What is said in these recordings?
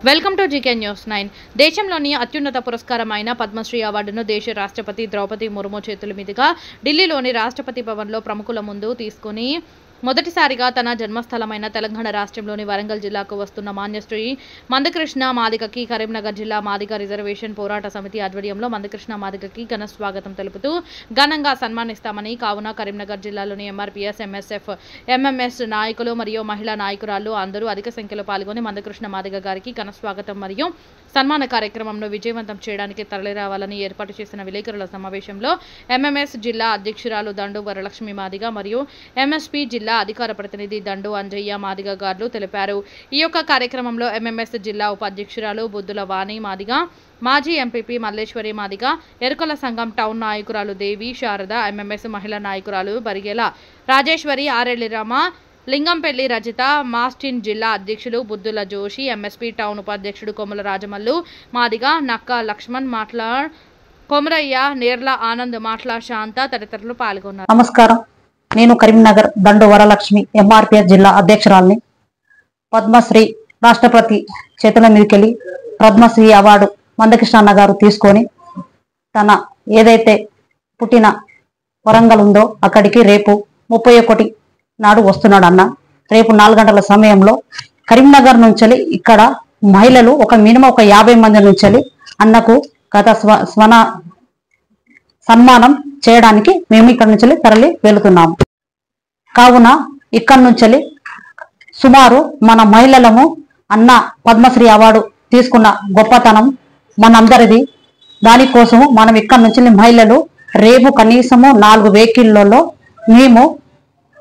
Welcome to GK news 9 దేశంలోని అత్యున్నత పురస్కారమైన పద్మశ్రీ అవార్డును దేశ రాష్ట్రపతి ద్రౌపది ముర్ము చేతుల మీదుగా ఢిల్లీలోని రాష్ట్రపతి భవన్లో ప్రముఖుల ముందు తీసుకుని మొదటిసారిగా తన జన్మస్థలమైన తెలంగాణ రాష్ట్రంలోని వరంగల్ జిల్లాకు వస్తున్న మాన్యశ్రీ మందకృష్ణ మాదిగకి కరీంనగర్ జిల్లా మాదిగ రిజర్వేషన్ పోరాట సమితి ఆధ్వర్యంలో మందకృష్ణ మాదిగకి ఘన స్వాగతం తెలుపుతూ ఘనంగా సన్మానిస్తామని కావున కరీంనగర్ జిల్లాలోని ఎంఆర్పీఎస్ ఎంఎస్ఎఫ్ ఎంఎంఎస్ నాయకులు మరియు మహిళా నాయకురాలు అందరూ అధిక సంఖ్యలో పాల్గొని మందకృష్ణ మాదిగ గారికి ఘన స్వాగతం మరియు సన్మాన కార్యక్రమంలో విజయవంతం చేయడానికి తరలిరావాలని ఏర్పాటు చేసిన విలేకరుల సమావేశంలో ఎంఎంఎస్ జిల్లా అధ్యక్షురాలు దండు వరలక్ష్మి మాదిగ మరియు ఎంఎస్పీ జిల్లా అధికార ప్రతినిధి దండు అంజయ్య మాదిగ గారు తెలిపారు। ఈ యొక్క కార్యక్రమంలో ఎంఎంఎస్ జిల్లా ఉపాధ్యక్షురాలు బుద్దుల వాణి మాదిగ, మాజీ ఎంపీపీ మల్లేశ్వరి మాదిగ, ఎరుకల సంఘం టౌన్ నాయకురాలు దేవి శారద, ఎంఎంఎస్ మహిళా నాయకురాలు బరిగేల రాజేశ్వరి, ఆరెల్లిరామ, లింగంపల్లి రజిత, మాస్టిన్ జిల్లా అధ్యక్షులు బుద్దుల జోషి, ఎంఎస్పీ టౌన్ ఉపాధ్యక్షుడు కొమ్మల రాజమల్లు మాదిగ, నక్క లక్ష్మణ్ మాట్లాడ్, కొమరయ్య, నేర్ల ఆనంద్ మాట్లా, శాంత తదితరులు పాల్గొన్నారు। నమస్కారం, నేను కరీంనగర్ దండు వరలక్ష్మి ఎంఆర్పీఎస్ జిల్లా అధ్యక్షురాలిని। పద్మశ్రీ రాష్ట్రపతి చేతుల మీదకెళ్ళి పద్మశ్రీ అవార్డు మందకృష్ణ గారు తీసుకొని తన ఏదైతే పుట్టిన వరంగల్ ఉందో అక్కడికి రేపు 31 నాడు వస్తున్నాడు అన్న। రేపు 4 గంటల సమయంలో కరీంనగర్ నుంచి ఇక్కడ మహిళలు ఒక మినిమం 50 మంది నుంచి అన్నకు గత సన్మానం చేయడానికి మేము ఇక్కడ నుంచి తరలి వెళుతున్నాము। కావున ఇక్కడ నుంచి సుమారు మన మహిళలము అన్న పద్మశ్రీ అవార్డు తీసుకున్న గొప్పతనం మనందరిది। దానికోసము మనం ఇక్కడ నుంచి మహిళలు రేపు కనీసము 4 వెహికల్లలో మేము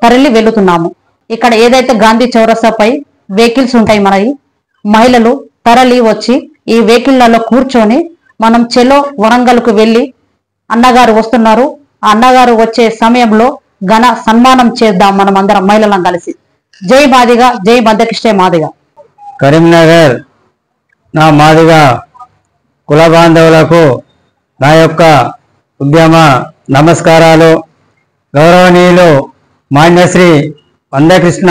తరలి వెళుతున్నాము। ఇక్కడ ఏదైతే గాంధీ చౌరస్తాపై వెహికల్స్ ఉంటాయి మనవి, మహిళలు తరలి వచ్చి ఈ వెహికల్లలో కూర్చొని మనం చెలో వరంగల్కు వెళ్ళి అన్నగారు వస్తున్నారు, ఆ అన్నగారు వచ్చే సమయంలో ఘన సన్మానం చేద్దాం మనం అందరం మహిళలం కలిసి। జై మాదిగ, జై మందకృష్ణ మాదిగ। కరీంనగర్ నా మాదిగ కుల బాంధవులకు నా యొక్క ఉద్యమ నమస్కారాలు। గౌరవనీయులు మాన్యశ్రీ మందకృష్ణ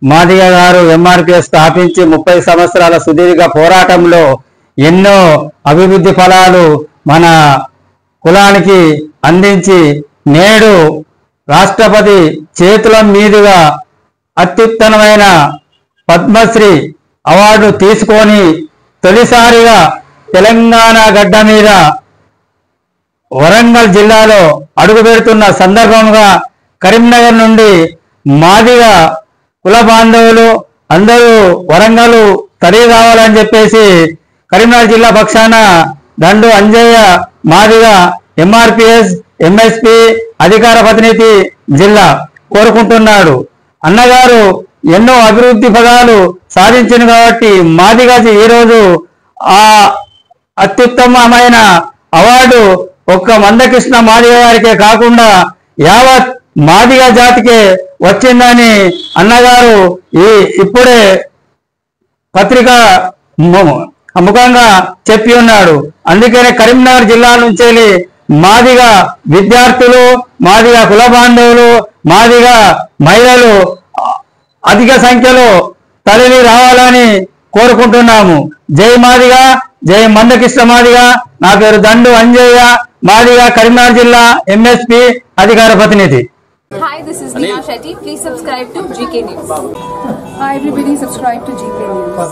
మాదిగ గారు ఎంఆర్పీఎస్ స్థాపించి 30 సంవత్సరాల సుదీర్ఘ పోరాటంలో ఎన్నో అభివృద్ధి ఫలాలు మన కులానికి అందించి నేడు రాష్ట్రపతి చేతుల మీదుగా అత్యుత్తమమైన పద్మశ్రీ అవార్డు తీసుకొని తొలిసారిగా తెలంగాణ గడ్డ మీద వరంగల్ జిల్లాలో అడుగుపెడుతున్న సందర్భంగా కరీంనగర్ నుండి మాదిగ కుల బాంధవులు అందరూ వరంగల్ తరలి రావాలని చెప్పేసి కరీంనగర్ జిల్లా పక్షాన దండు అంజయ్య మాదిగ ఎంఆర్పీఎస్ ఎంఎస్పీ అధికార ప్రతినిధి జిల్లా కోరుకుంటున్నాడు। అన్నగారు ఎన్నో అభివృద్ధి పదాలు సాధించింది కాబట్టి మాదిగ ఈరోజు ఆ అత్యుత్తమమైన అవార్డు ఒక్క మందకృష్ణ మాదిగ గారికే కాకుండా యావత్ మాదిగ జాతికే వచ్చిందని అన్నగారు ఇప్పుడే పత్రిక ముఖంగా చెప్పి ఉన్నాడు। అందుకనే కరీంనగర్ జిల్లా నుంచి మాదిగ విద్యార్థులు, మాదిగ కుల బాంధవులు, మాదిగ మహిళలు అధిక సంఖ్యలో తరలి రావాలని కోరుకుంటున్నాము। జై మాదిగ, జై మందకృష్ణ మాదిగ। నా పేరు దండు అంజయ్య మాదిగ, కరీంనగర్ జిల్లా ఎంఎస్పీ అధికార ప్రతినిధి। Hi, this is Neha Shetty. Please subscribe to GK News. Hi everybody, subscribe to GK News.